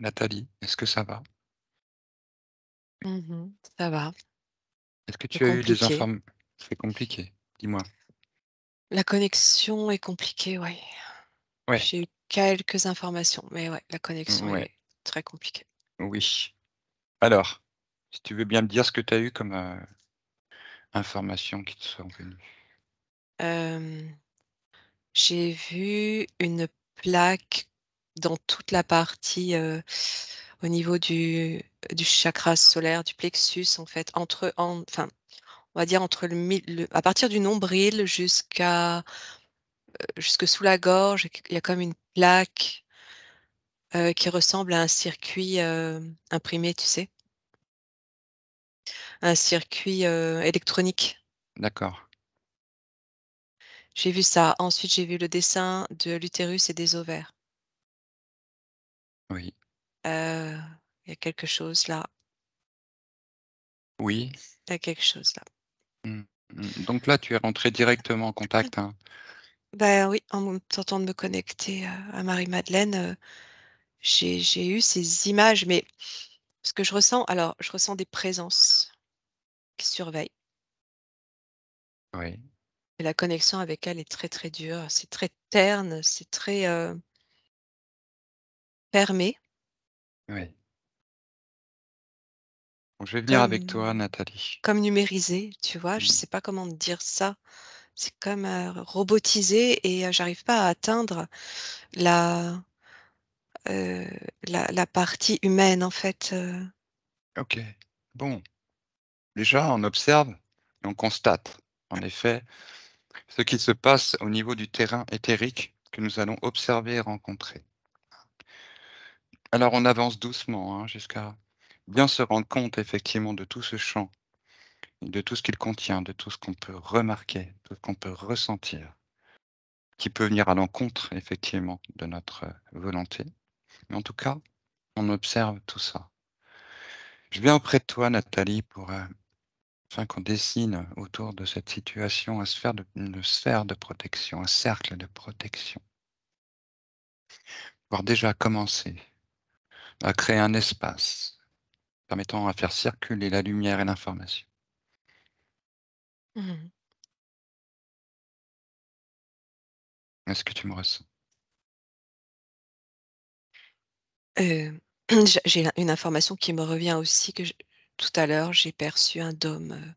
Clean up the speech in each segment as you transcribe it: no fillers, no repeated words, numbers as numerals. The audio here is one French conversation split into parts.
Nathalie, est-ce que ça va? Mmh. Ça va, Est-ce que peu tu as eu des compliqué. inform c'est compliqué, dis-moi? La connexion est compliquée, ouais. Ouais, J'ai eu quelques informations, mais ouais, la connexion ouais, est très compliquée. oui. Alors, si tu veux bien me dire ce que tu as eu comme, informations qui te sont venues? Hem, j'ai vu une plaque dans toute la partie, au niveau du chakra solaire, du plexus, en fait, enfin, on va dire entre le à partir du nombril jusque sous la gorge, il y a comme une plaque, qui ressemble à un circuit, imprimé, tu sais? Un circuit, électronique. D'accord, J'ai vu ça. Ensuite, j'ai vu le dessin de l'utérus et des ovaires. oui. Heu, il y a quelque chose là, Oui, il y a quelque chose là. donc là, tu es rentré directement en contact, hein? Bah, oui, en me tentant de me connecter, à Marie-Madeleine, j'ai eu ces images, mais ce que je ressens des présences qui surveillent Oui, et la connexion avec elle est très, très dure. C'est très terne, c'est très, fermé, oui. Bon, je vais venir avec toi, comme Nathalie. comme numérisé, tu vois? Je Mmh, sais pas comment te dire ça. C'est comme, robotisé et j'arrive pas à atteindre la, heu, la partie humaine, en fait, OK. Bon, déjà, on observe et on constate, en effet, ce qui se passe au niveau du terrain éthérique que nous allons observer et rencontrer. Alors on avance doucement, hein, jusqu'à bien se rendre compte effectivement de tout ce champ, de tout ce qu'il contient, de tout ce qu'on peut remarquer, tout ce qu'on peut ressentir, qui peut venir à l'encontre effectivement de notre volonté. Mais en tout cas, on observe tout ça. Je viens auprès de toi, Nathalie, pour afin qu'on dessine autour de cette situation une sphère de protection, un cercle de protection. Voir déjà commencer à créer un espace permettant à faire circuler la lumière et l'information. mmh Est-ce que tu me ressens? j'ai une information qui me revient aussi tout à l'heure, j'ai perçu un dôme,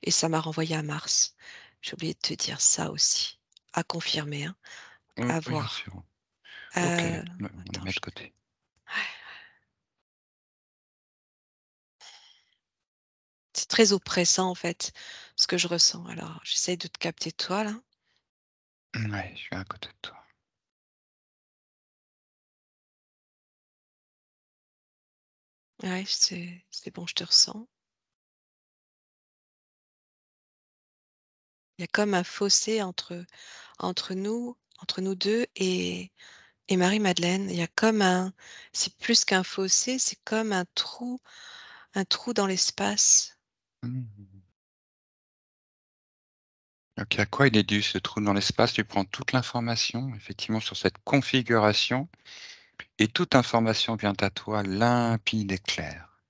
et ça m'a renvoyé à Mars. J'ai oublié de te dire ça aussi, à confirmer, hein, à Oui, bien voir. sûr. OK, Heu, on le attends, met de côté. c'est très oppressant, en fait, ce que je ressens. Alors, j'essaye de te capter toi, là. Ouais, je suis à côté de toi. Ouais, c'est bon, je te ressens. Il y a comme un fossé entre nous 2 et Marie-Madeleine. Il y a comme un c'est plus qu'un fossé, c'est comme un trou dans l'espace. Mmh. OK, à quoi il est dû ce trou dans l'espace? Tu prends toute l'information effectivement sur cette configuration et toute information vient à toi limpide et claire.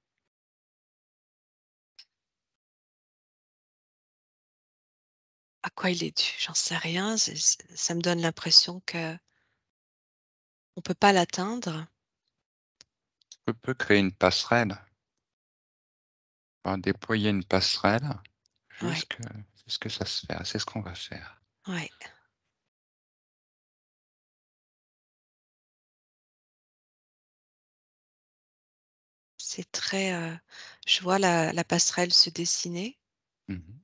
À quoi il est dû? J'en sais rien, ça me donne l'impression qu'on peut pas l'atteindre. Je peux créer une passerelle, enfin déployer une passerelle Ouais, jusque jusque ça se fait. C'est ce qu'on va faire. ouais. C'est très, je vois la passerelle se dessiner Mmh.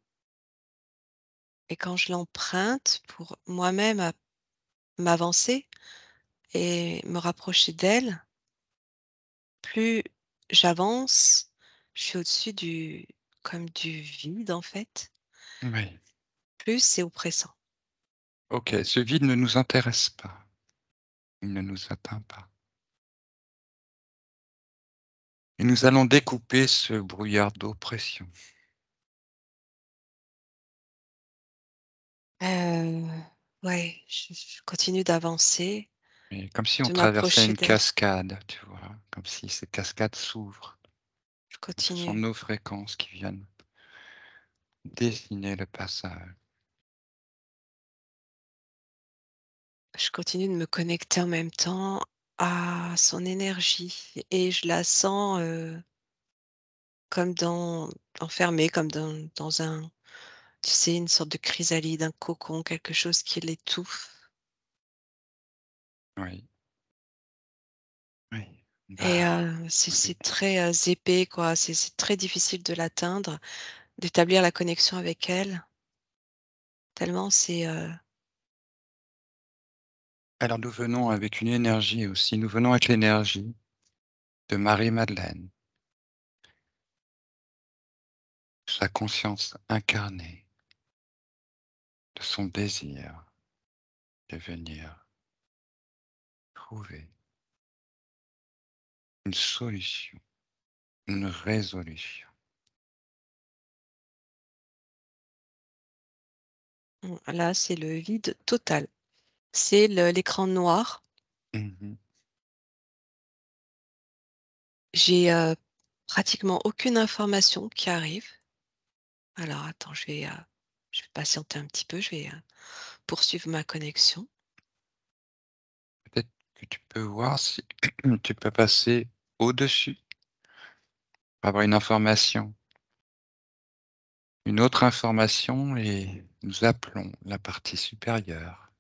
et quand je l'emprunte pour moi-même m'avancer et me rapprocher d'elle, plus j'avance, je suis au-dessus du vide, en fait, Oui. plus c'est oppressant. OK, ce vide ne nous intéresse pas. Il ne nous atteint pas. Et nous allons découper ce brouillard d'oppression. Heu, ouais, je continue d'avancer. Et comme si on de traversait m'approcher une d'elle. cascade, tu vois? Comme si cette cascade s'ouvre. Je Ce sont continue. nos fréquences qui viennent dessiner le passage. Je continue de me connecter en même temps à son énergie et je la sens, comme enfermée, comme dans un tu sais, une sorte de chrysalide, un cocon, quelque chose qui l'étouffe Oui, oui. et Bah, c'est oui. très, épais quoi, c'est très difficile de l'atteindre, d'établir la connexion avec elle, tellement c'est, Alors nous venons avec une énergie aussi, nous venons avec l'énergie de Marie-Madeleine, sa conscience incarnée, de son désir de venir trouver une solution, une résolution. là, c'est le vide total. C'est l'écran noir. Mmh. J'ai, pratiquement aucune information qui arrive. Alors attends, je vais patienter un petit peu, je vais, poursuivre ma connexion. Peut-être que tu peux voir si tu peux passer au-dessus, pour avoir une autre information et nous appelons la partie supérieure,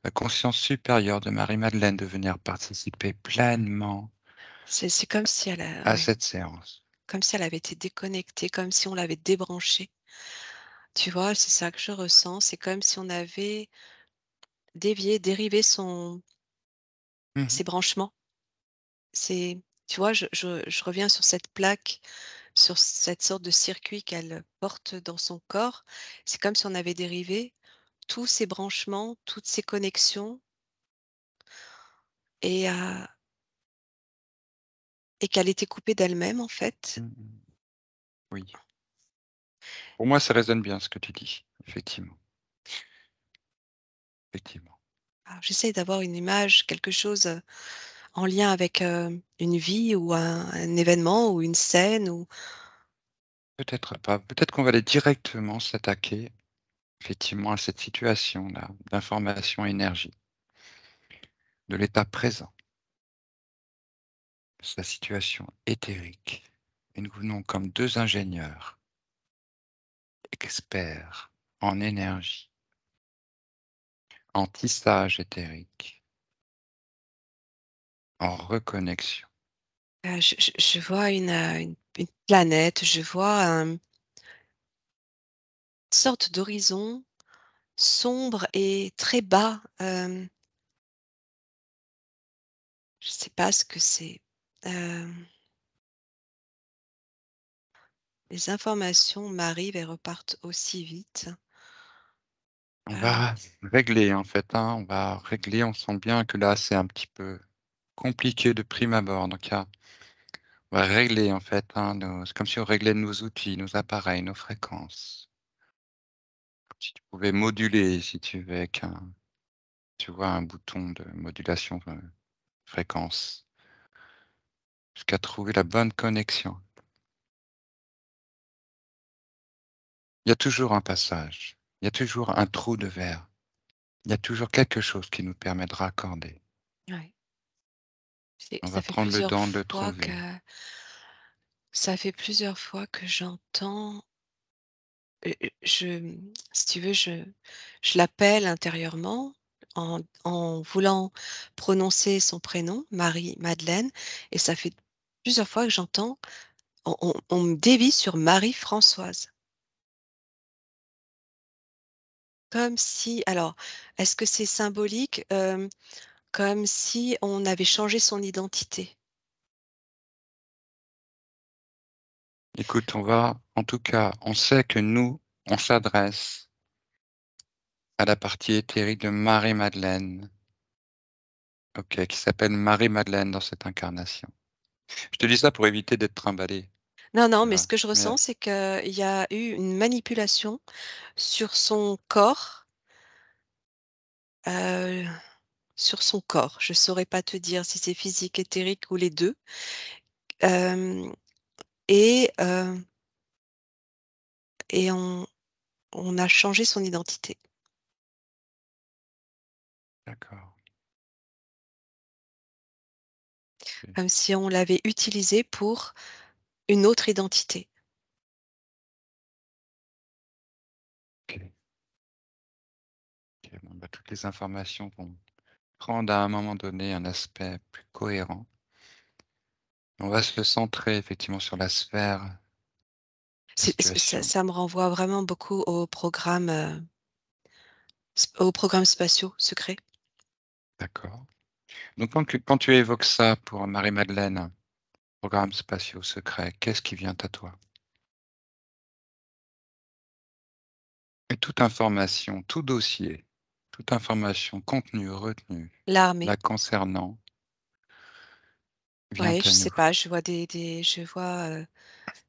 la conscience supérieure de Marie-Madeleine de venir participer pleinement C'est comme si elle a à ouais, cette séance. comme si elle avait été déconnectée, comme si on l'avait débranchée. Tu vois? C'est ça que je ressens, c'est comme si on avait dévié, dérivé Mmh. ses branchements. C'est tu vois? Je reviens sur cette plaque, sur cette sorte de circuit qu'elle porte dans son corps. C'est comme si on avait dérivé tous ces branchements, toutes ces connexions et qu'elle était coupée d'elle-même, en fait. Mmh mh. Oui. Pour moi, ça résonne bien ce que tu dis, effectivement, effectivement. Alors j'essaie d'avoir une image, quelque chose, en lien avec, une vie ou un événement ou une scène ou Peut-être pas, peut-être qu'on va aller directement s'attaquer, effectivement, à cette situation-là d'information énergie, de l'état présent, de sa situation éthérique et nous venons comme 2 ingénieurs, experts en énergie, en tissage éthérique, en reconnexion. je vois une planète, je vois une sorte d'horizon sombre et très bas, je sais pas ce que c'est. Hem, les informations m'arrivent et repartent aussi vite. On Heu, va régler en fait, hein, on va régler, on sent bien que là, c'est un petit peu compliqué de prime abord, donc on va régler en fait, hein, nos c'est comme si on réglait nos outils, nos appareils, nos fréquences. Si tu pouvais moduler, si tu veux, avec tu vois, un bouton de modulation, fréquence, jusqu'à trouver la bonne connexion. Il y a toujours un passage, il y a toujours un trou de verre, il y a toujours quelque chose qui nous permet de raccorder. ouais, On ça va fait prendre le plusieurs temps de le fois trouver. que j'entends, si tu veux, je l'appelle intérieurement en voulant prononcer son prénom, Marie-Madeleine et ça fait plusieurs fois que j'entends on me dévie sur Marie-Françoise. Comme si alors, est-ce que c'est symbolique? Comme si on avait changé son identité. Écoute, on va en tout cas, on sait que nous, on s'adresse à la partie éthérique de Marie-Madeleine, OK, qui s'appelle Marie-Madeleine dans cette incarnation. Je te dis ça pour éviter d'être trimballé, Non, non, tu mais vois? ce que je Mais ressens, c'est qu'il y a eu une manipulation sur son corps, heu, sur son corps. Je saurais pas te dire si c'est physique, éthérique ou les 2. Hem et et on a changé son identité, D'accord. OK, comme si on l'avait utilisé pour une autre identité. OK, OK. Bon, bah, toutes les informations vont prendre à un moment donné un aspect plus cohérent. On va se centrer effectivement sur la sphère, la Ça situation. ça me renvoie vraiment beaucoup aux programmes spatiaux secrets. D'accord. Donc quand tu évoques ça pour Marie-Madeleine, programmes spatiaux secrets, qu'est-ce qui vient à toi? Et toute information, tout dossier, toute information contenue, retenue, L'armée, la concernant, vient ouais, je à sais nous. pas, je vois je vois,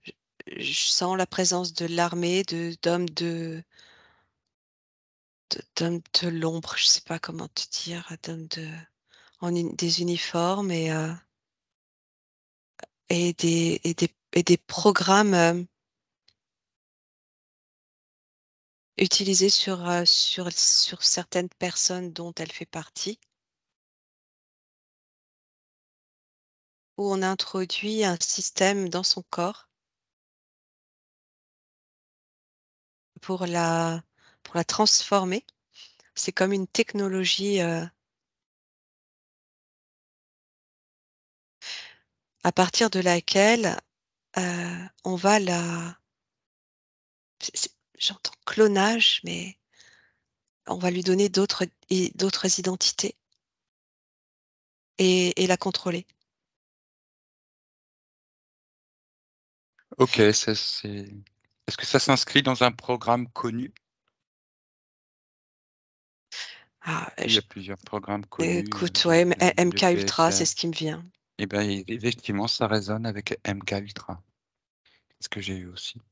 je je sens la présence de l'armée, d'hommes de l'ombre, je sais pas comment te dire, d'hommes des uniformes et des programmes, utilisés sur certaines personnes dont elle fait partie, où on introduit un système dans son corps pour la pour la transformer. C'est comme une technologie, à partir de laquelle, on va la c'est j'entends clonage, mais on va lui donner d'autres identités et la contrôler. OK, ça c'est est-ce que ça s'inscrit dans un programme connu? Ah, Il y a plusieurs programmes connus, écoute, de ouais, de de MK Ultra, c'est TSR. ce qui me vient. Et ben, effectivement, ça résonne avec MK Ultra, ce que j'ai eu aussi. Tu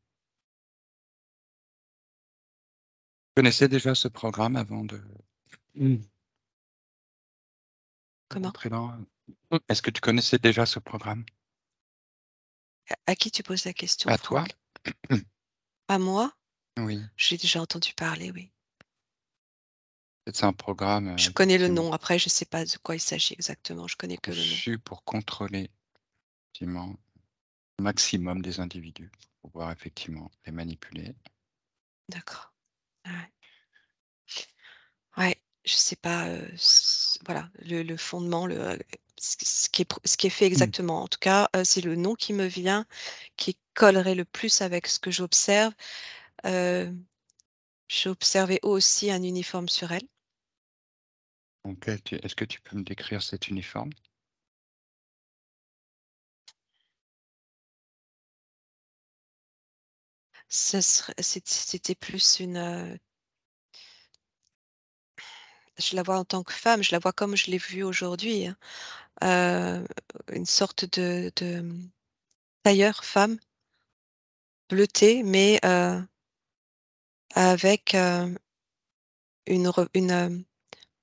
connaissais déjà ce programme avant de Comment? rentrer dans est-ce que tu connaissais déjà ce programme? À qui tu poses la question, À toi? Franck? À moi? Oui, J'ai déjà entendu parler, oui. c'est un programme, Je connais le effectivement nom, après je sais pas de quoi il s'agit exactement, je connais que le nom. conçu pour contrôler effectivement le maximum des individus, pour pouvoir effectivement les manipuler. D'accord. Ouais. Ouais, je sais pas, voilà, le fondement, ce qui est fait Mmh. exactement. En tout cas, c'est le nom qui me vient, qui collerait le plus avec ce que j'observe. Heu, j'ai observé aussi un uniforme sur elle. Donc, est-ce que tu peux me décrire cet uniforme? C'était plus je la vois en tant que femme, je la vois comme je l'ai vue aujourd'hui, hein. Une sorte tailleur femme, bleutée, mais avec,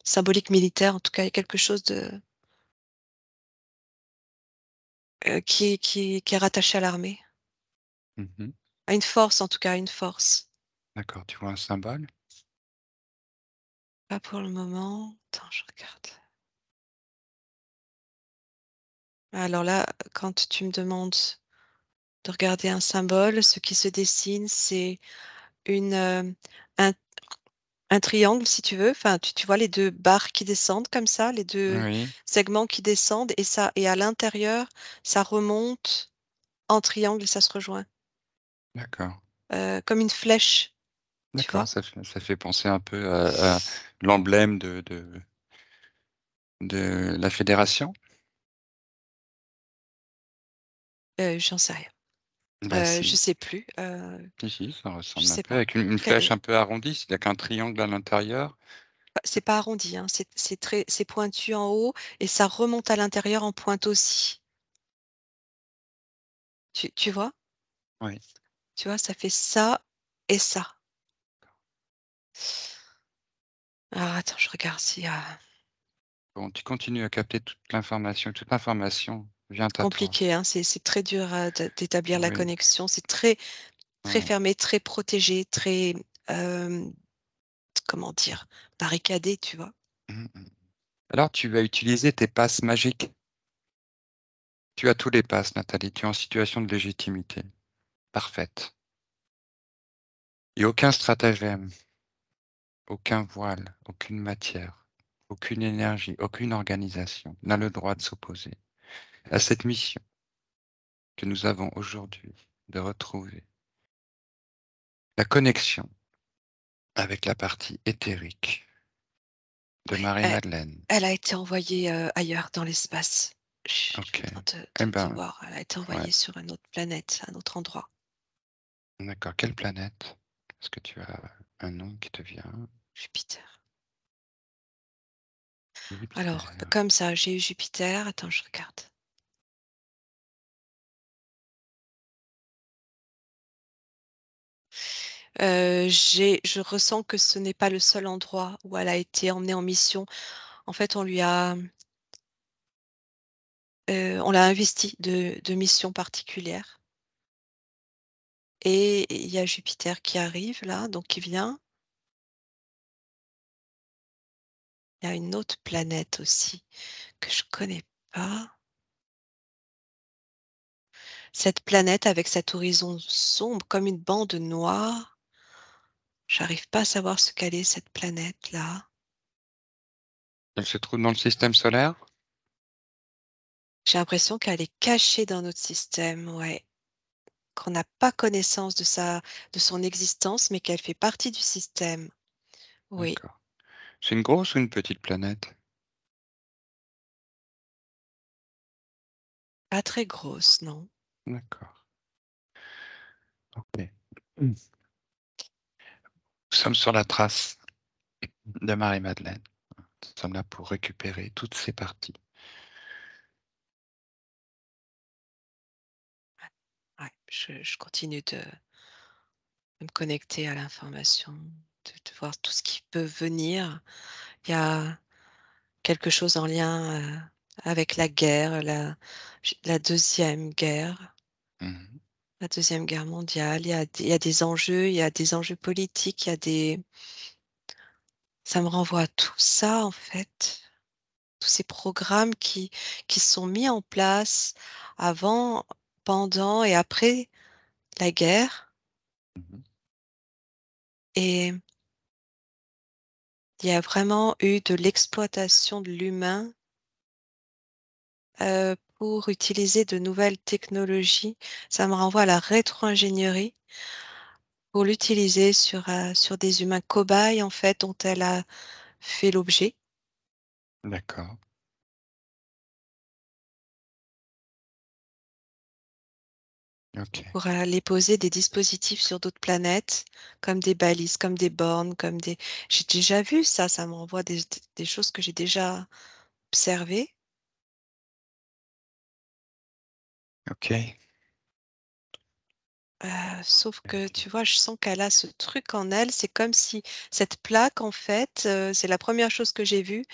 symbolique militaire. En tout cas, il y a quelque chose qui est rattaché à l'armée. Mmh. À une force en tout cas, à une force. D'accord, tu vois un symbole? Pas pour le moment. Attends, je regarde. Alors là, quand tu me demandes de regarder un symbole, ce qui se dessine, c'est une, un un triangle si tu veux. Enfin, tu vois les 2 barres qui descendent comme ça, les 2 Oui, segments qui descendent et à l'intérieur, ça remonte en triangle et ça se rejoint. d'accord. Comme une flèche, tu D'accord, vois? ça fait penser un peu à l'emblème de la fédération? J'en sais rien. Bah, Je si, sais plus, si, si, ça je ressemble un sais peu pas. avec une flèche un peu arrondie, s'il y a qu'un triangle à l'intérieur. Bah, c'est pas arrondi, hein, c'est pointu en haut et ça remonte à l'intérieur en pointe aussi. Tu vois? Oui, Tu vois? Ça fait ça et ça. Alors attends, je regarde s'il y a Bon, tu continues à capter toute l'information vient à toi. Compliqué, hein, c'est très dur d'établir la Oui, connexion. C'est très, très ouais. fermé, très protégé, très, hem, comment dire? Barricadé, tu vois? Mmh mh. Alors tu vas utiliser tes passes magiques. Tu as tous les passes, Nathalie, tu es en situation de légitimité parfaite. Et aucun stratagème, aucun voile, aucune matière, aucune énergie, aucune organisation n'a le droit de s'opposer à cette mission que nous avons aujourd'hui de retrouver la connexion avec la partie éthérique de Ouais, e Marie-Madeleine. elle a été envoyée, ailleurs dans l'espace. Je OK. viens Eh de ben, voir, elle a été ouais, envoyée sur une autre planète, un autre endroit. d'accord. Quelle planète? Est-ce que tu as un nom qui te vient? Jupiter. Alors, Jupiter. comme ça, j'ai eu Jupiter. Attends, je regarde. Je ressens que ce n'est pas le seul endroit où elle a été emmenée en mission. En fait, on l'a investie de missions particulières et il y a Jupiter qui arrive là, donc qui vient. Il y a une autre planète aussi que je connais pas. Cette planète avec cet horizon sombre comme une bande noire, j'arrive pas à savoir ce qu'elle est cette planète-là. Elle se trouve dans le système solaire? J'ai l'impression qu'elle est cachée dans notre système, ouais, qu'on n'a pas connaissance de son existence, mais qu'elle fait partie du système. Oui, D'accord. C'est une grosse ou une petite planète? pas très grosse, non. D'accord. OK. Nous sommes sur la trace de Marie-Madeleine. Nous sommes là pour récupérer toutes ces parties. Ouais, je continue de me connecter à l'information, de voir tout ce qui peut venir. Il y a quelque chose en lien, avec la guerre, la 2e guerre, Mmh. la 2e guerre mondiale. Il y a des enjeux, il y a des enjeux politiques, il y a des ça me renvoie à tout ça, en fait. Tous ces programmes qui sont mis en place avant, pendant et après la guerre Mmh. et il y a vraiment eu de l'exploitation de l'humain, pour utiliser de nouvelles technologies. Ça me renvoie à la rétro-ingénierie pour l'utiliser sur des humains cobayes, en fait, dont elle a fait l'objet, D'accord. OK. pour aller poser des dispositifs sur d'autres planètes, comme des balises, comme des bornes, comme des j'ai déjà vu ça, ça me renvoie des choses que j'ai déjà observées, OK. sauf que, tu vois, je sens qu'elle a ce truc en elle. C'est comme si cette plaque, en fait, c'est la première chose que j'ai vue,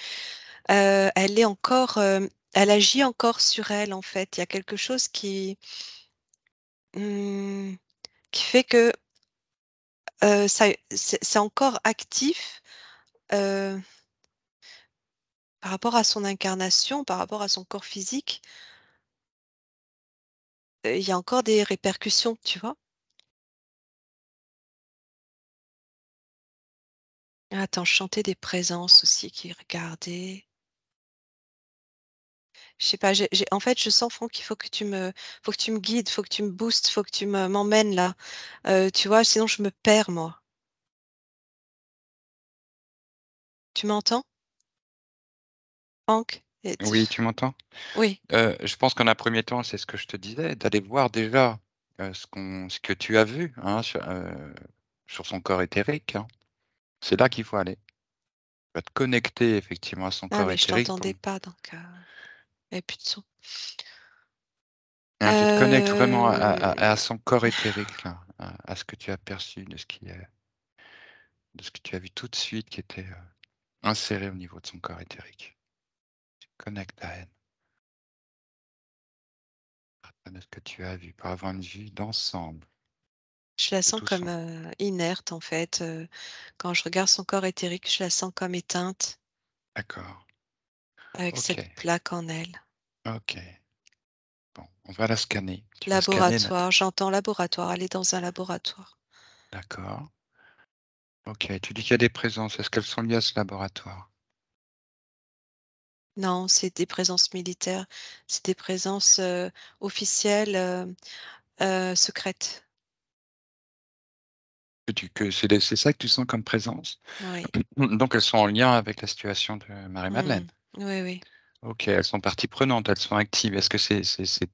elle est encore, elle agit encore sur elle, en fait. Il y a quelque chose mmh, qui fait que, ça c'est encore actif, heu, par rapport à son incarnation, par rapport à son corps physique, il y a encore des répercussions, tu vois? Attends, je sentais des présences aussi qui regardaient. Je sais pas, en fait, je sens, Franck, qu'il faut que tu me guides, faut que tu me boostes, faut que tu m'emmènes là, tu vois? Sinon je me perds, moi. Tu m'entends, Franck? Et t Oui, tu m'entends? oui, Je pense qu'en un premier temps, c'est ce que je te disais, d'aller voir déjà, ce que tu as vu, hein, sur son corps éthérique, hein. C'est là qu'il faut aller. Tu vas te connecter effectivement à son ah corps mais je éthérique pour t'entendais pas donc il y avait plus de son. hein, tu te connectes vraiment Heu, à son corps éthérique là, à ce que tu as perçu, de ce que tu as vu tout de suite qui était, inséré au niveau de son corps éthérique. Connecte à elle, de ce que tu as vu, pour avoir une vue d'ensemble Je la de sens tout comme, son. inerte en fait, quand je regarde son corps éthérique, je la sens comme éteinte D'accord. avec Ok, cette plaque en elle. ok. Bon, on va la scanner. Tu vas scanner la... Laboratoire, j'entends laboratoire, elle est dans un laboratoire. D'accord. Ok, tu dis qu'il y a des présences. Est-ce qu'elles sont liées à ce laboratoire? Non, c'est des présences militaires, c'est des présences, officielles, secrètes. C'est ça que tu sens comme présence? Oui. Donc elles sont en lien avec la situation de Mmh. Marie-Madeleine. Oui, oui. Ok, elles sont partie prenante, elles sont actives. Est-ce que c'est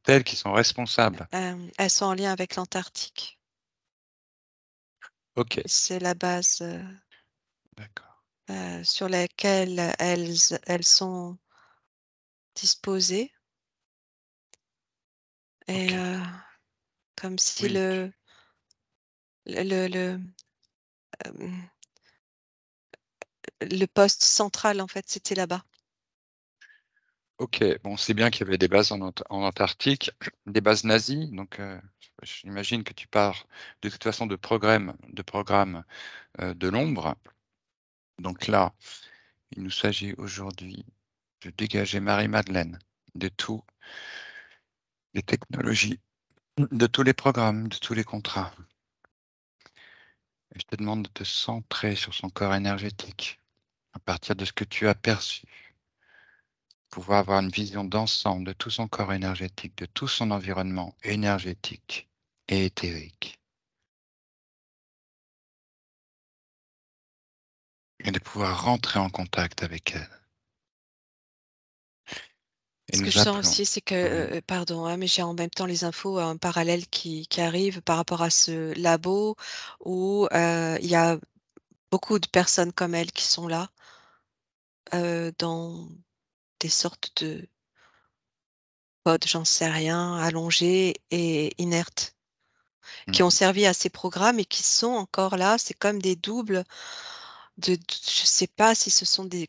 elles qui sont responsables? Elles sont en lien avec l'Antarctique. Ok, C'est la base, d'accord. sur laquelle elles sont disposées et Ok, comme si oui. le, hem, le poste central, en fait, c'était là-bas. Ok, bon, c'est bien qu'il y avait des bases en Antarctique, des bases nazies. Donc, j'imagine que tu pars de toute façon de programmes de l'ombre. Donc là, il nous s'agit aujourd'hui de dégager Marie-Madeleine de tous les technologies, de tous les programmes, de tous les contrats. Et je te demande de te centrer sur son corps énergétique à partir de ce que tu as perçu, pouvoir avoir une vision d'ensemble de tout son corps énergétique, de tout son environnement énergétique et éthérique, et de pouvoir rentrer en contact avec elle. Et Ce que je nous sens appelons. aussi, c'est que, Oui, pardon, hein, mais j'ai en même temps les infos en parallèle qui arrivent par rapport à ce labo où, il y a beaucoup de personnes comme elle qui sont là, dans des sortes de pods, j'en sais rien, allongés et inertes, qui ont mhm, servi à ces programmes et qui sont encore là. C'est comme des doubles de je sais pas si ce sont des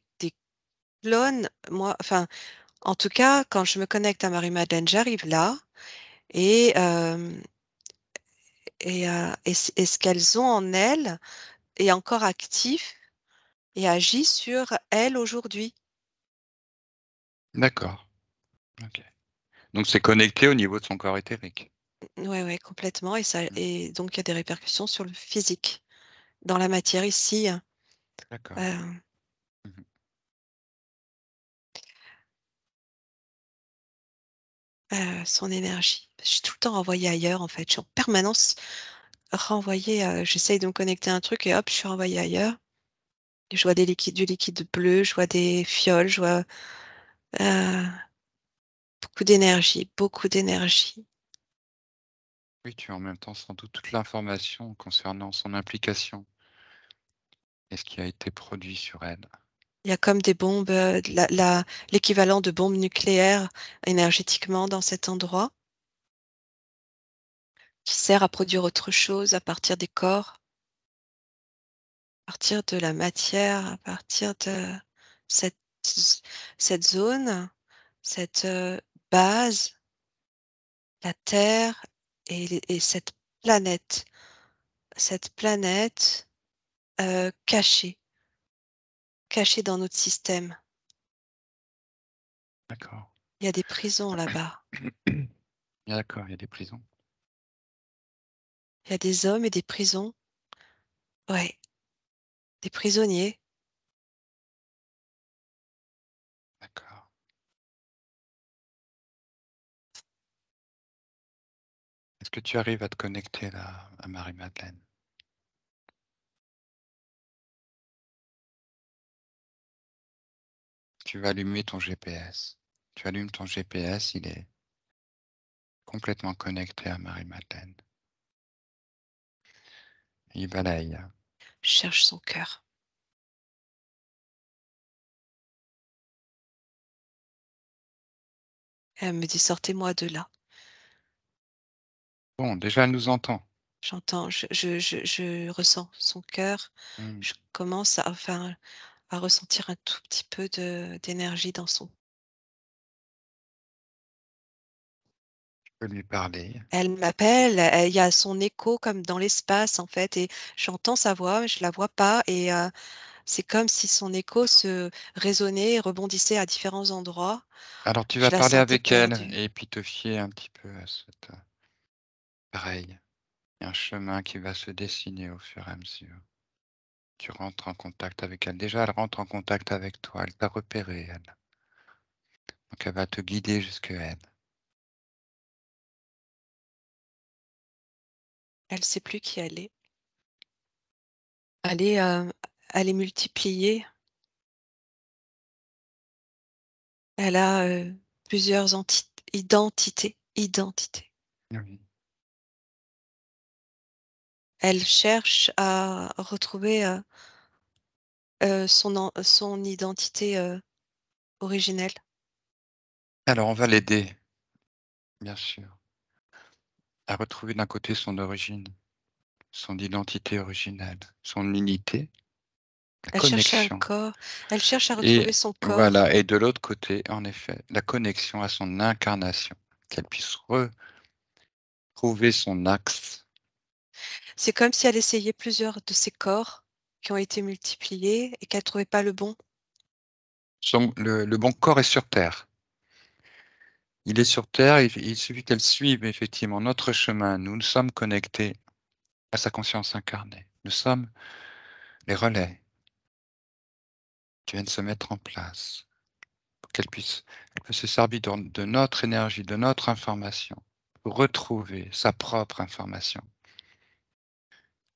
clones. Moi, enfin, en tout cas, quand je me connecte à Marie-Madeleine, j'arrive là et et ce qu'elles ont en elles est encore actif et agit sur elles aujourd'hui. d'accord. Ok. Donc c'est connecté au niveau de son corps éthérique. Ouais, ouais, complètement et ça Mm, et donc il y a des répercussions sur le physique, dans la matière ici, d'accord. heu Mhm. son énergie. Je suis tout le temps renvoyée ailleurs, en fait. Je suis en permanence renvoyée, j'essaye de me connecter à un truc et hop, je suis renvoyée ailleurs. Je vois du liquide bleu, je vois des fioles, je vois, heu, beaucoup d'énergie, beaucoup d'énergie. Oui, tu as en même temps sans doute toute l'information concernant son implication et ce qui a été produit sur elle. Il y a comme des bombes, l'équivalent de bombes nucléaires énergétiquement dans cet endroit, qui sert à produire autre chose à partir des corps, à partir de la matière, à partir de cette z cette zone, cette, base, la Terre et cette planète, cachée, cachée dans notre système. D'accord. Il y a des prisons là-bas. D'accord, il y a des prisons. Il y a des hommes et des prisons. Ouais, des prisonniers. D'accord. Est-ce que tu arrives à te connecter là à Marie-Madeleine? Tu vas allumer ton GPS. Tu allumes ton GPS, il est complètement connecté à Marie-Madeleine. Il balaye. Je cherche son cœur. Elle me dit: «Sortez-moi de là». Bon, déjà, elle nous entend. J'entends, je ressens son cœur. Hmm, Je commence à enfin, à ressentir un tout petit peu d'énergie dans son peux lui parler. Elle m'appelle, il y a son écho comme dans l'espace, en fait, et j'entends sa voix, mais je la vois pas, et c'est comme si son écho se résonnait et rebondissait à différents endroits. Alors tu Je vas la parler sentais avec elle perdue. et puis te fier un petit peu à cette, pareil, il y a un chemin qui va se dessiner au fur et à mesure. Tu rentres en contact avec elle. Déjà, elle rentre en contact avec toi, elle t'a repéré, elle. Donc elle va te guider jusqu'à elle. Elle sait plus qui elle est. Elle est, elle est multipliée. Elle a, plusieurs identités. Oui. Elle cherche à retrouver, son identité, originelle. Alors on va l'aider, bien sûr, à retrouver d'un côté son origine, son identité originelle, son unité, la Elle cherche un connexion. corps, elle cherche à Et retrouver son corps. voilà, et de l'autre côté, en effet, la connexion à son incarnation, qu'elle puisse retrouver son axe, C'est comme si elle essayait plusieurs de ses corps qui ont été multipliés et qu'elle trouvait pas le bon. le bon corps est sur terre. Il est sur terre, il suffit qu'elle suive effectivement notre chemin. Nous sommes connectés à sa conscience incarnée. Nous sommes les relais qui viennent se mettre en place pour elle peut se servir de notre énergie, de notre information, pour retrouver sa propre information.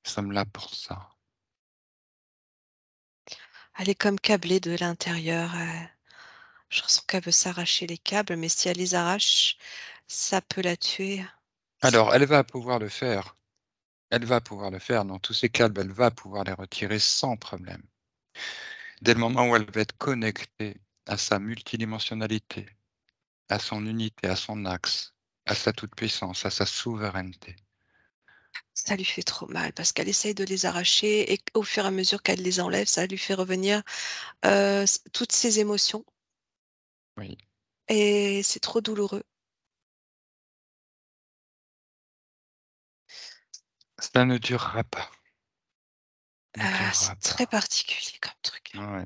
Nous sommes là pour ça. Elle est comme câblée de l'intérieur, je ressens qu'elle veut s'arracher les câbles, mais si elle les arrache, ça peut la tuer. Alors, elle va pouvoir le faire. Elle va pouvoir le faire dans tous ces câbles, elle va pouvoir les retirer sans problème. Dès le moment où elle va être connectée à sa multidimensionnalité, à son unité, à son axe, à sa toute-puissance, à sa souveraineté. Ça lui fait trop mal parce qu'elle essaye de les arracher et au fur et à mesure qu'elle les enlève, ça lui fait revenir, toutes ses émotions, Oui, et c'est trop douloureux. cela ne durera pas, ne C'est durera très pas. particulier comme truc. Ouais,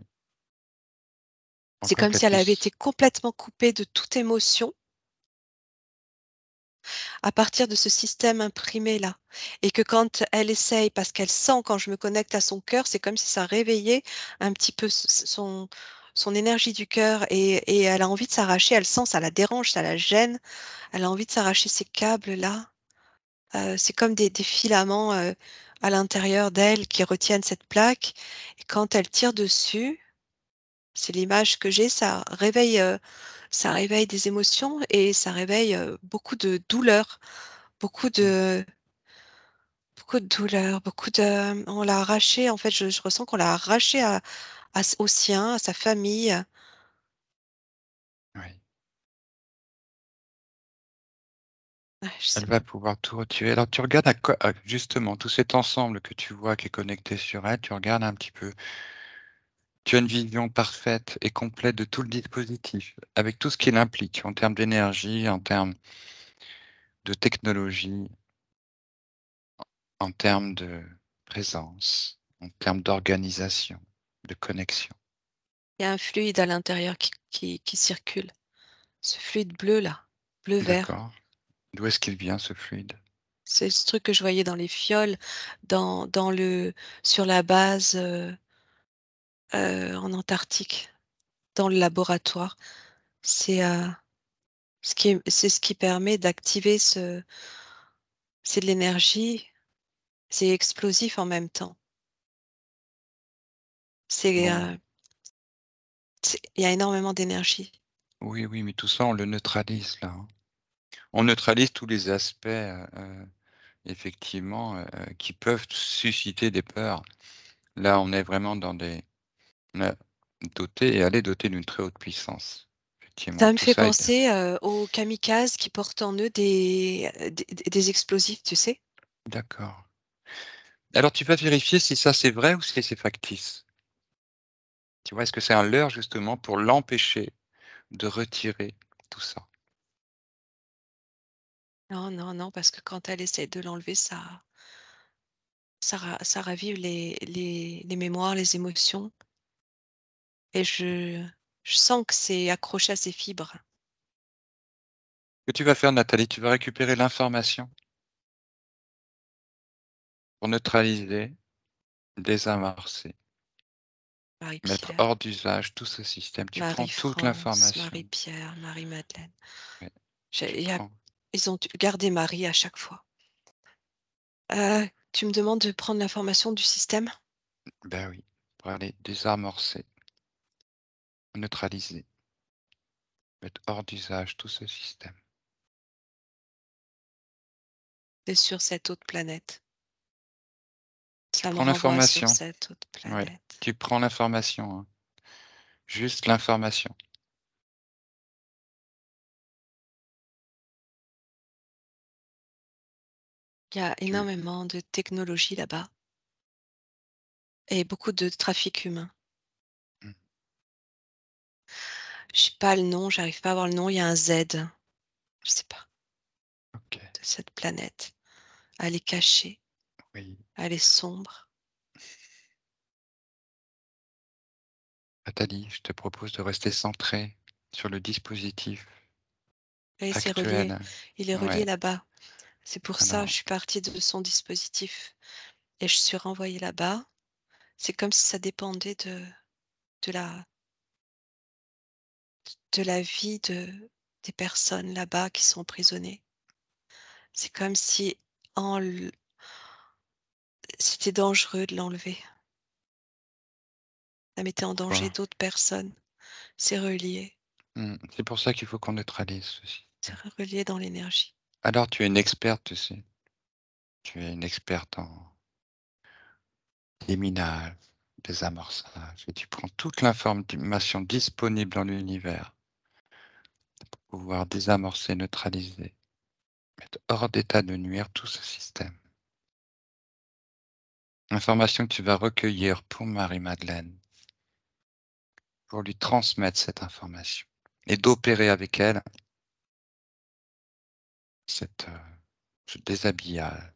C'est encore comme qu'elle si elle avait puisse été complètement coupée de toute émotion à partir de ce système imprimé-là, et que quand elle essaye, parce qu'elle sent quand je me connecte à son cœur, c'est comme si ça réveillait un petit peu son énergie du cœur, et elle a envie de s'arracher, elle sent, ça la dérange, ça la gêne, elle a envie de s'arracher ces câbles-là. C'est comme des filaments, à l'intérieur d'elle qui retiennent cette plaque, et quand elle tire dessus, c'est l'image que j'ai, ça réveille des émotions et ça réveille, beaucoup de douleur, beaucoup mmh, de beaucoup de douleur, beaucoup de on l'a arraché, en fait, je ressens qu'on l'a arraché aux siens, à sa famille. oui. Je sais Elle va pas. pouvoir tout retirer. Alors tu regardes justement tout cet ensemble que tu vois qui est connecté sur elle, tu regardes un petit peu. Tu as une vision parfaite et complète de tout le dispositif, avec tout ce qu'il implique en termes d'énergie, en termes de technologie, en termes de présence, en termes d'organisation, de connexion. Il y a un fluide à l'intérieur qui circule. Ce fluide bleu-là, bleu-vert. D'accord. D'où est-ce qu'il vient ce fluide? C'est ce truc que je voyais dans les fioles, dans le sur la base, en Antarctique, dans le laboratoire. C'est, c'est ce qui permet d'activer c'est de l'énergie, c'est explosif en même temps. C'est, Bon, il y a énormément d'énergie. oui, oui, mais tout ça, on le neutralise là, hein. On neutralise tous les aspects, effectivement, qui peuvent susciter des peurs. Là, on est vraiment dans des on a doté et elle est dotée d'une très haute puissance. Effectivement, Ça me tout fait ça est penser, aux kamikazes qui portent en eux des explosifs, tu sais? d'accord. Alors tu vas vérifier si ça c'est vrai ou si c'est factice. Tu vois? Est-ce que c'est un leurre justement pour l'empêcher de retirer tout ça? Non, non, non, parce que quand elle essaie de l'enlever, ça ravive les mémoires, les émotions et je sens que c'est accroché à ses fibres. Ce que tu vas faire, Nathalie, tu vas récupérer l'information pour neutraliser, désamorcer, mettre Marie-Pierre, hors d'usage tout ce système. Tu prends toute Marie-France, l'information. Marie-Pierre, Marie-Madeleine. Ouais, tu J'ai il y a prends Ils ont dû garder Marie à chaque fois. Tu me demandes de prendre l'information du système? ben oui, pour aller désamorcer, neutraliser, mettre hors d'usage tout ce système. C'est sur cette autre planète. Ça me Prends renvoie sur l'information. cette autre Ouais, planète. tu prends l'information, hein, juste l'information. Il y a Tu énormément de technologie là-bas et beaucoup de trafic humain. mmh, Je sais pas le nom, j'arrive pas à voir le nom, il y a un Z, je sais pas, OK, de cette planète. Elle est cachée, oui. elle est sombre. Nathalie, je te propose de rester centré sur le dispositif Et c'est relié, actuel. il est relié Ouais, là-bas. C'est pour ça, alors je suis partie de son dispositif et je suis renvoyée là-bas. C'est comme si ça dépendait de la de la vie des personnes là-bas qui sont emprisonnées. C'est comme si en l c'était dangereux de l'enlever. Ça mettait en danger pourquoi? d'autres personnes. C'est relié, C'est pour ça qu'il faut qu'on neutralise ce c'est système. relié dans l'énergie. Alors tu es une experte, tu sais, tu es une experte en déminage, désamorçage et tu prends toute l'information disponible dans l'univers pour pouvoir désamorcer, neutraliser, mettre hors d'état de nuire tout ce système. Information que tu vas recueillir pour Marie-Madeleine, pour lui transmettre cette information et d'opérer avec elle cette, ce déshabillage,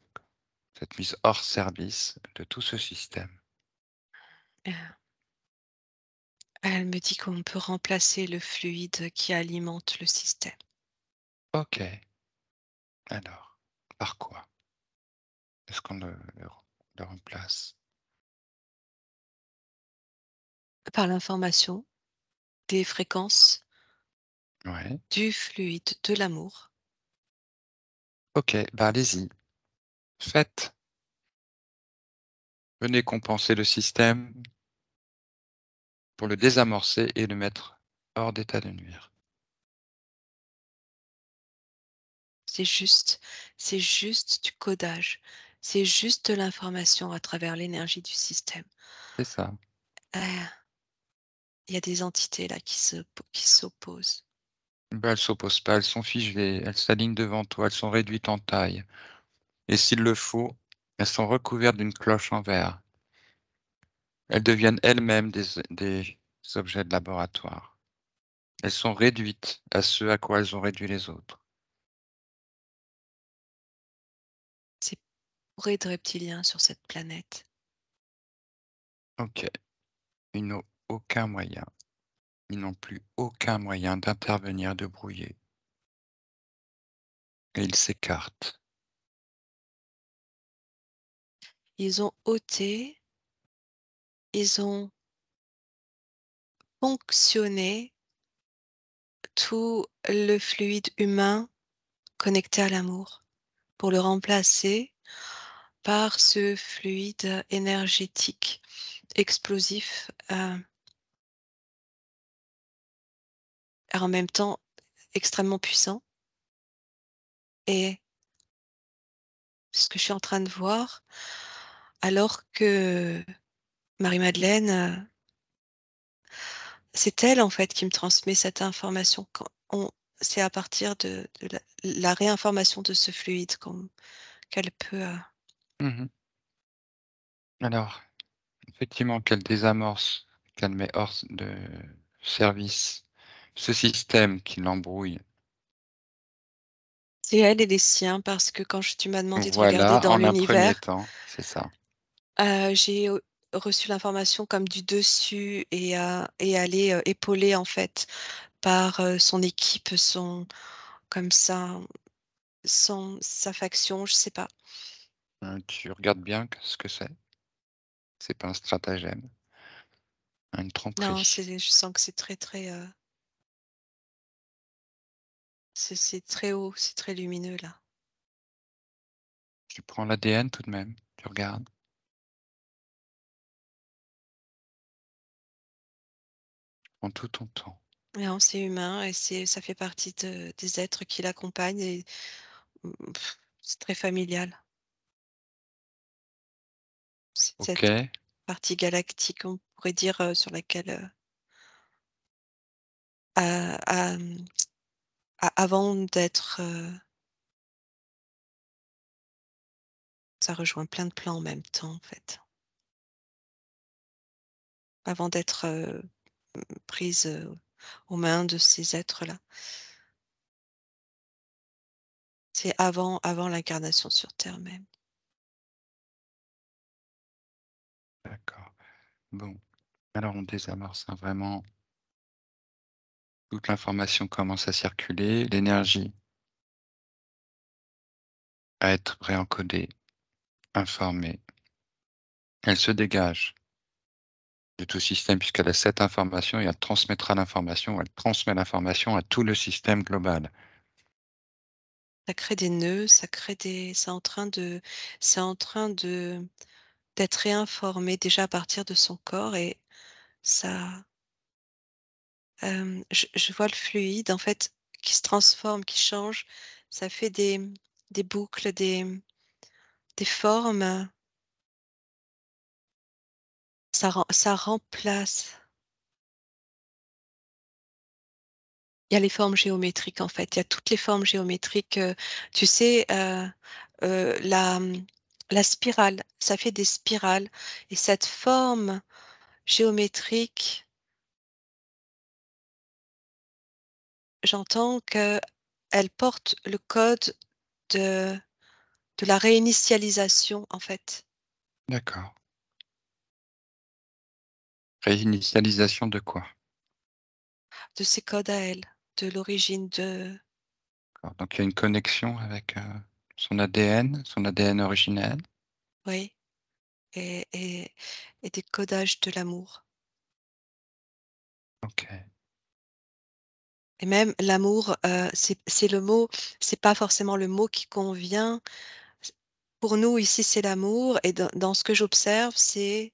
cette mise hors service de tout ce système. Heu, Elle me dit qu'on peut remplacer le fluide qui alimente le système OK, alors, par quoi est-ce qu'on le remplace? par l'information des fréquences Ouais, du fluide de l'amour. OK, bah, allez-y, faites. Venez compenser le système pour le désamorcer et le mettre hors d'état de nuire. C'est juste c'est juste du codage. C'est juste de l'information à travers l'énergie du système. C'est ça. Heu, il y a des entités là qui s'opposent. Bah, elles s'opposent pas, elles sont figées, elles s'alignent devant toi, elles sont réduites en taille et s'il le faut, elles sont recouvertes d'une cloche en verre. Elles deviennent elles-mêmes des objets de laboratoire. Elles sont réduites à ce à quoi elles ont réduit les autres. C'est bourré de reptiliens sur cette planète. OK, ils n'ont aucun moyen, ils n'ont plus aucun moyen d'intervenir, de brouiller et ils s'écartent. Ils ont ôté, ils ont ponctionné tout le fluide humain connecté à l'amour pour le remplacer par ce fluide énergétique explosif, et en même temps extrêmement puissant et ce que je suis en train de voir alors que Marie-Madeleine, c'est elle en fait qui me transmet cette information quand on c'est à partir de la réinformation de ce fluide qu'elle peut, Mmh. Alors, effectivement, qu'elle désamorce, qu'elle met hors de service ce système qui l'embrouille C'est elle et les siens parce que quand tu m'as demandé de regarder Voilà, dans en un premier l'univers, temps, c'est ça. j'ai reçu l'information comme du dessus et elle est, épaulée en fait par, son équipe, son comme ça, sa faction, je sais pas. Tu regardes bien ce que c'est. C'est pas un stratagème, une Non, tromperie. je sens que c'est très, très, c'est très haut, c'est très lumineux là. Tu prends l'ADN tout de même, tu regardes, prends tout ton temps. Non, c'est humain et ça fait partie des êtres qui l'accompagnent et c'est très familial. C'est cette OK, partie galactique, on pourrait dire, sur laquelle, à, avant d'être, ça rejoint plein de plans en même temps, en fait. Avant d'être, prise, aux mains de ces êtres-là. C'est avant l'incarnation sur terre même. d'accord. Bon, alors on désamorce, hein, vraiment, toute l'information commence à circuler, l'énergie à être réencodée, informée. Elle se dégage de tout système puisqu'elle a cette information et elle transmettra l'information, elle transmet l'information à tout le système global. Ça crée des nœuds, ça crée des c'est en train de d'être réinformé déjà à partir de son corps et ça, je vois le fluide en fait qui se transforme, qui change. Ça fait des boucles, des formes, ça remplace. Il y a les formes géométriques en fait, il y a toutes les formes géométriques, tu sais, la spirale, ça fait des spirales et cette forme géométrique, j'entends qu'elle porte le code de de la réinitialisation en fait, D'accord. Réinitialisation de quoi? de ses codes à elle, de l'origine de D'accord, donc il y a une connexion avec, son ADN originel? oui et des codages de l'amour OK, et même l'amour, c'est le mot, c'est pas forcément le mot qui convient. Pour nous, ici, c'est l'amour et dans ce que j'observe, c'est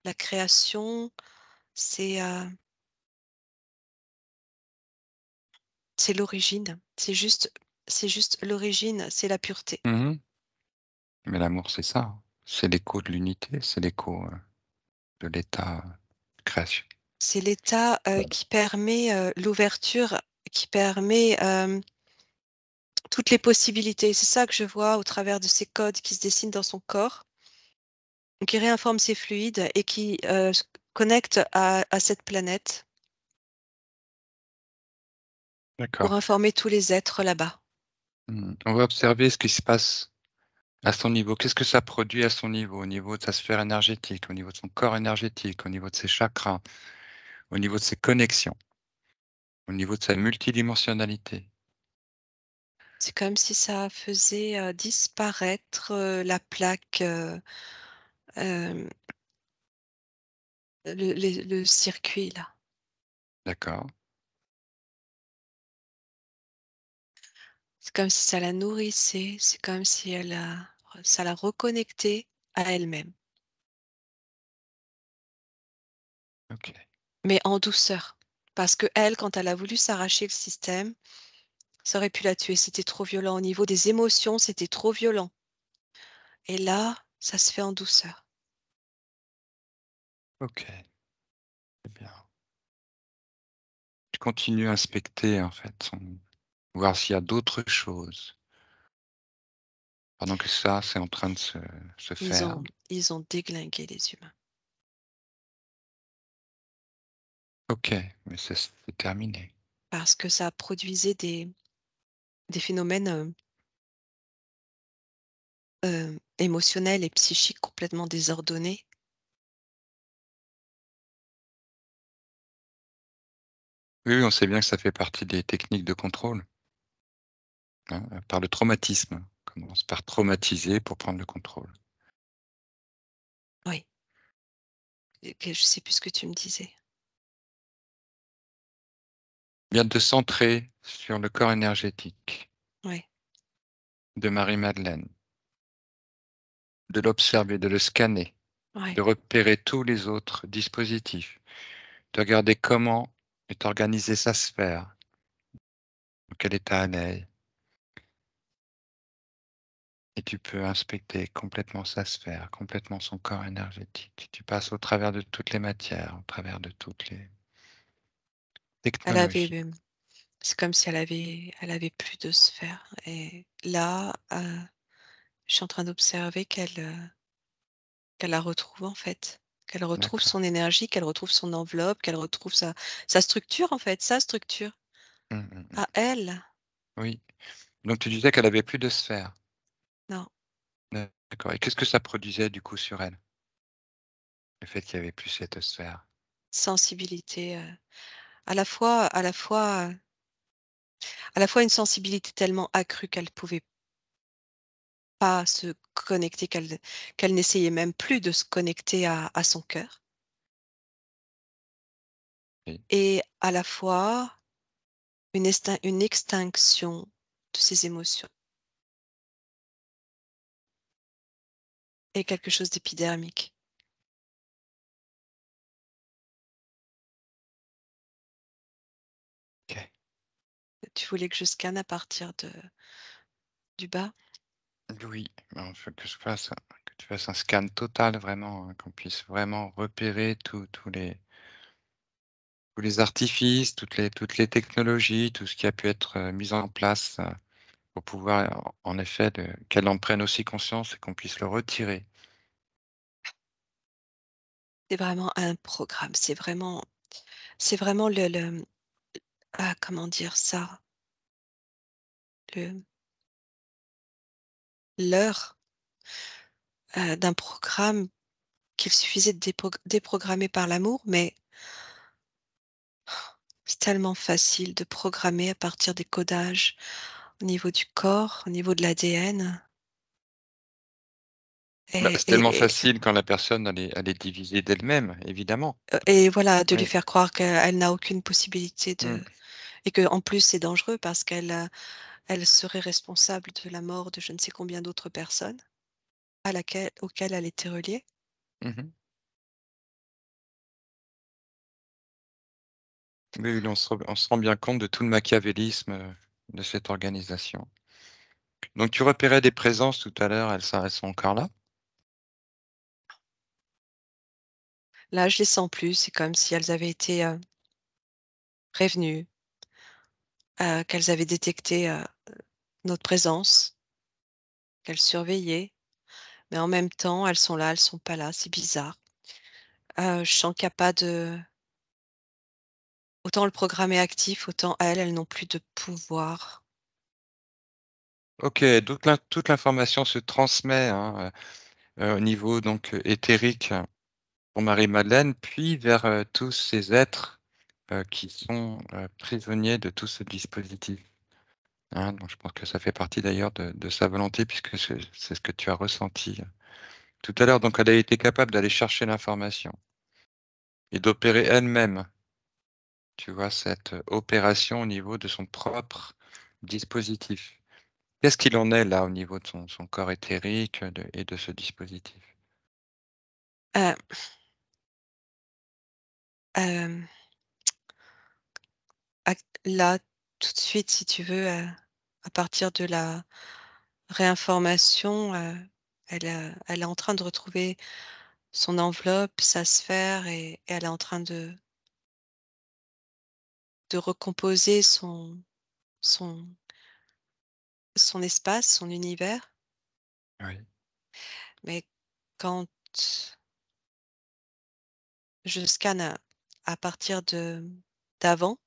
la création, c'est, c'est l'origine. C'est juste l'origine, c'est la pureté. mmh, mais l'amour, c'est ça, hein. C'est l'écho de l'unité, c'est l'écho, de l'état, création. C'est l'état, qui permet, l'ouverture, qui permet, toutes les possibilités. C'est ça que je vois au travers de ces codes qui se dessinent dans son corps, qui réinforme ses fluides et qui, se connecte à cette planète pour D'accord. informer tous les êtres là-bas. On va observer ce qui se passe à son niveau. Qu'est-ce que ça produit à son niveau? Au niveau de sa sphère énergétique, au niveau de son corps énergétique, au niveau de ses chakras, au niveau de ses connexions, au niveau de sa multidimensionnalité. C'est comme si ça faisait, disparaître, la plaque, hem, le circuit là. D'accord, C'est comme si ça la nourrissait, c'est comme si ça la reconnectait à elle-même, OK. mais en douceur. Parce que elle, quand elle a voulu s'arracher le système, ça aurait pu la tuer. C'était trop violent au niveau des émotions, c'était trop violent et là, ça se fait en douceur. OK, c'est bien. Tu continues à inspecter, en fait, voir s'il y a d'autres choses pendant que ça, c'est en train de se faire. Ils ont déglingué les humains OK, mais c'est terminé. parce que ça produisait des phénomènes, émotionnels et psychiques complètement désordonnés. Oui, oui, on sait bien que ça fait partie des techniques de contrôle, hein, par le traumatisme. On commence par traumatiser pour prendre le contrôle. Oui, et que je sais plus ce que tu me disais. Bien de centrer sur le corps énergétique Oui, de Marie-Madeleine, de l'observer, de le scanner, oui. de repérer tous les autres dispositifs, de regarder comment est organisée sa sphère, dans quel état elle est, et tu peux inspecter complètement sa sphère, complètement son corps énergétique. Tu passes au travers de toutes les matières, au travers de toutes les Elle avait, technologies. c'est comme si elle avait plus de sphère et là, je suis en train d'observer qu'elle la retrouve en fait, qu'elle retrouve D'accord. son énergie, qu'elle retrouve son enveloppe, qu'elle retrouve sa structure en fait, sa structure Mmh, mmh, à mmh. elle. Oui. Donc tu disais qu'elle avait plus de sphère. Non, D'accord, et qu'est-ce que ça produisait du coup sur elle? Le fait qu'il y avait plus cette sphère? sensibilité, à la fois une sensibilité tellement accrue qu'elle pouvait pas se connecter, qu'elle n'essayait même plus de se connecter à son cœur Oui. et à la fois une extinction de ses émotions et quelque chose d'épidermique. OK. Tu voulais que je scanne à partir du bas? Oui, ben, faut que tu fasses un scan total vraiment, hein, qu'on puisse vraiment repérer tous les artifices, toutes les technologies, tout ce qui a pu être, mis en place, pour pouvoir en effet qu'elle en prenne aussi conscience et qu'on puisse le retirer. C'est vraiment un programme, c'est vraiment comment dire ça? Le L'heure, d'un programme qu'il suffisait de déprogrammer par l'amour, mais c'est tellement facile de programmer à partir des codages au niveau du corps, au niveau de l'ADN Bah, et c'est tellement et et facile quand la personne elle est divisée d'elle-même, évidemment. et voilà, de lui Oui. faire croire qu'elle n'a aucune possibilité Mmh. et qu'en plus c'est dangereux parce elle serait responsable de la mort de je ne sais combien d'autres personnes auxquelles elle était reliée. Mmh. Oui, oui, on se rend bien compte de tout le machiavélisme, de cette organisation. Donc tu repérais des présences tout à l'heure, elles sont encore là? Là, je les sens plus, c'est comme si elles avaient été, prévenues, qu'elles avaient détecté, notre présence, qu'elles surveillaient, mais en même temps, elles sont là, elles sont pas là, c'est bizarre. Je sens qu'il y a pas de autant le programme est actif, autant elles n'ont plus de pouvoir. OK, donc toute l'information se transmet, hein, au niveau donc, éthérique, pour Marie-Madeleine, puis vers, tous ces êtres, qui sont, prisonniers de tout ce dispositif, hein. Donc je pense que ça fait partie d'ailleurs de sa volonté puisque c'est ce que tu as ressenti, tout à l'heure. Donc elle a été capable d'aller chercher l'information et d'opérer elle-même, tu vois, cette, opération au niveau de son propre dispositif. Qu'est-ce qu'il en est là au niveau de son corps éthérique, et de ce dispositif? Heu, hem, ac Là, tout de suite, si tu veux, à partir de la réinformation, elle est en train de retrouver son enveloppe, sa sphère et elle est en train de recomposer son son espace, son univers. Oui. Mais quand je scanne à partir d'avant,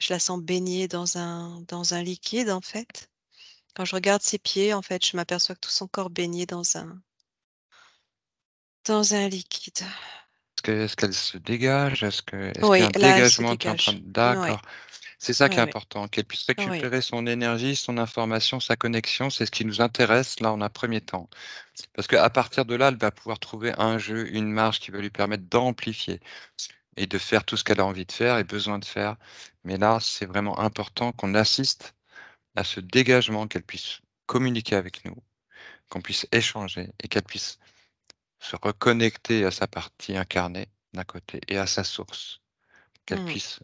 Je la sens baignée dans un liquide, en fait. Quand je regarde ses pieds, en fait, je m'aperçois que tout son corps baigné dans un liquide. Est-ce qu'elle se dégage? Est-ce qu'il y a Oui, un là, elle se dégagement qui est en train de dégage. Oui, d'accord. C'est ça qui est oui, oui, important, qu'elle puisse oui. récupérer son énergie, son information, sa connexion, c'est ce qui nous intéresse là en un premier temps. Parce qu'à partir de là, elle va pouvoir trouver un jeu, une marge qui va lui permettre d'amplifier et de faire tout ce qu'elle a envie de faire et besoin de faire. Mais là, c'est vraiment important qu'on assiste à ce dégagement, qu'elle puisse communiquer avec nous, qu'on puisse échanger et qu'elle puisse se reconnecter à sa partie incarnée d'un côté et à sa source, qu'elle Mmh. puisse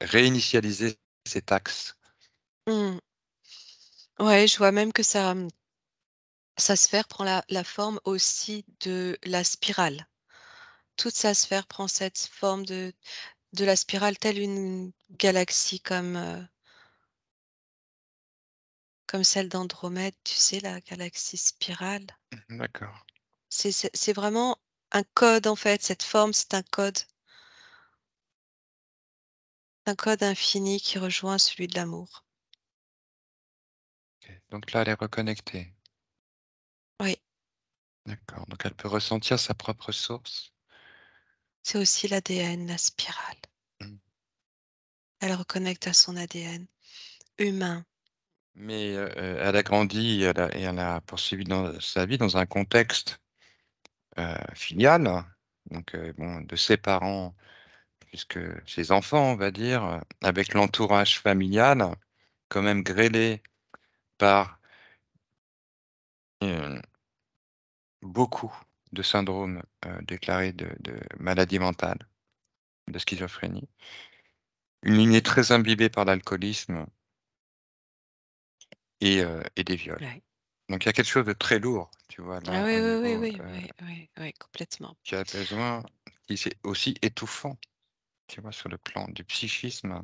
réinitialiser cet axe. Mmh. Ouais, je vois même que sa sphère prend la forme aussi de la spirale. Toute sa sphère prend cette forme de la spirale, telle une galaxie comme celle d'Andromède, tu sais, la galaxie spirale. D'accord. C'est vraiment un code, en fait, cette forme, c'est un code infini qui rejoint celui de l'amour. OK. Donc là, elle est reconnectée. Oui, D'accord. Donc elle peut ressentir sa propre source. c'est aussi l'ADN, la spirale. Mmh. Elle reconnecte à son ADN humain. Mais, elle a grandi, et elle a poursuivi dans sa vie dans un contexte, filial. Donc, bon, de ses parents puisque ses enfants, on va dire, avec l'entourage familial, quand même grêlé par, heu, beaucoup de syndromes, déclarés de maladie mentale, de schizophrénie. Une lignée très imbibée par l'alcoolisme et des viols. Ouais. Donc il y a quelque chose de très lourd, tu vois? Ah Là, oui, au oui, oui, niveau, oui, oui, oui, oui, complètement. qui a besoin qui c'est aussi étouffant, tu vois? Sur le plan du psychisme,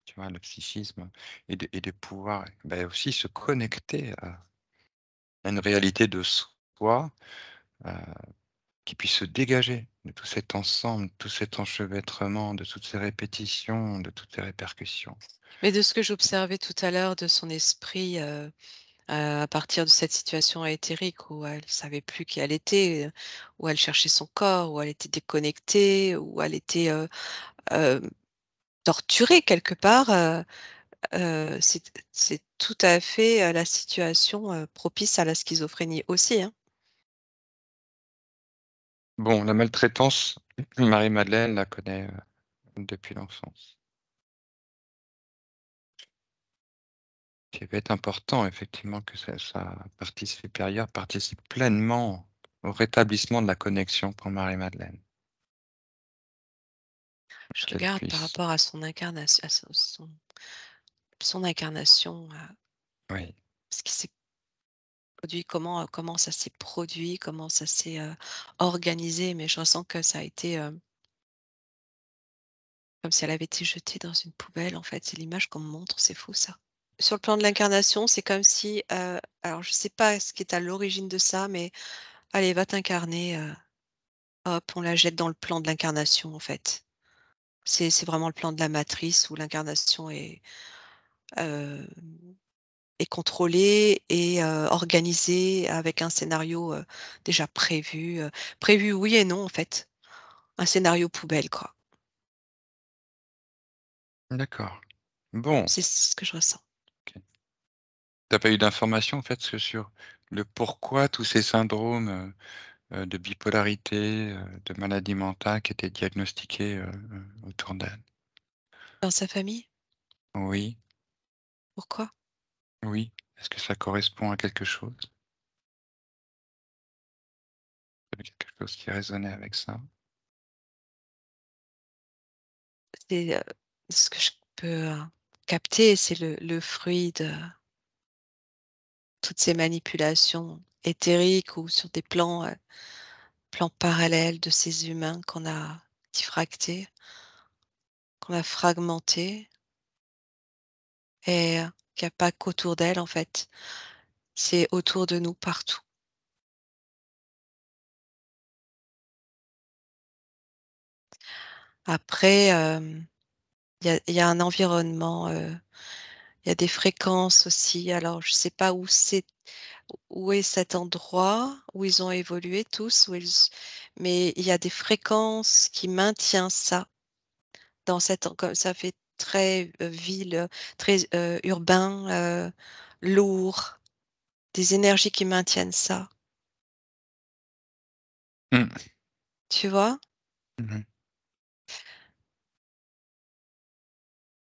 tu vois? Le psychisme et de pouvoir, bah, aussi se connecter à une réalité de soi, heu, qui puisse se dégager de tout cet ensemble, tout cet enchevêtrement, de toutes ces répétitions, de toutes ces répercussions. Mais de ce que j'observais tout à l'heure de son esprit, à partir de cette situation éthérique où elle savait plus qui elle était, où elle cherchait son corps, où elle était déconnectée, où elle était, hem, torturée quelque part, c'est tout à fait, la situation, propice à la schizophrénie aussi, hein. Bon, la maltraitance, Marie-Madeleine la connaît, depuis l'enfance. Qui va être important effectivement que sa partie supérieure participe pleinement au rétablissement de la connexion pour Marie-Madeleine. Je Qu'elle regarde par puisse, rapport à son incarnation à son incarnation, oui, ce qui s'est produit, comment ça s'est produit, comment ça s'est, organisé, mais je ressens que ça a été, comme si elle avait été jetée dans une poubelle, en fait. C'est l'image qu'on me montre, c'est fou ça. Sur le plan de l'incarnation, c'est comme si, alors je sais pas ce qui est à l'origine de ça, mais allez, va t'incarner, hop, on la jette dans le plan de l'incarnation, en fait. C'est vraiment le plan de la matrice où l'incarnation heu, est contrôlée et organisée avec un scénario, déjà prévu oui et non, en fait. Un scénario poubelle, quoi. d'accord. Bon, C'est ce que je ressens. OK. Tu pas eu d'informations en fait sur le pourquoi tous ces syndromes, de bipolarité, de maladie mentale qui étaient diagnostiqués, autour d'elle? Dans sa famille? Oui, Pourquoi? oui. Est-ce que ça correspond à quelque chose? Il y avait quelque chose qui résonnait avec ça? C'est, ce que je peux, capter, c'est le fruit de toutes ces manipulations éthériques ou sur des plans parallèles de ces humains qu'on a diffractés, qu'on a fragmentés et qu'il y a pas qu'autour d'elle, en fait. C'est autour de nous partout. Après, Il y a un environnement, il y a des fréquences aussi. Alors je sais pas où est cet endroit où ils ont évolué tous, mais il y a des fréquences qui maintiennent ça dans cette comme ça fait très, ville, très, urbain, lourd, des énergies qui maintiennent ça, Mmh. tu vois? Mmh.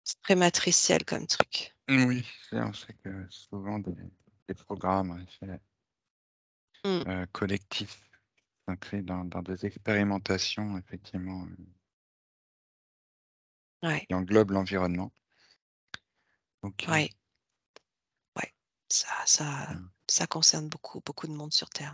C'est très matriciel comme truc. Oui, on sait que souvent des programmes, en effet, Mmh, collectifs s'inscrivent dans des expérimentations effectivement, ouais, qui englobent l'environnement. OK. ouais, ouais. Ça ça Mmh. ça concerne beaucoup, beaucoup de monde sur terre.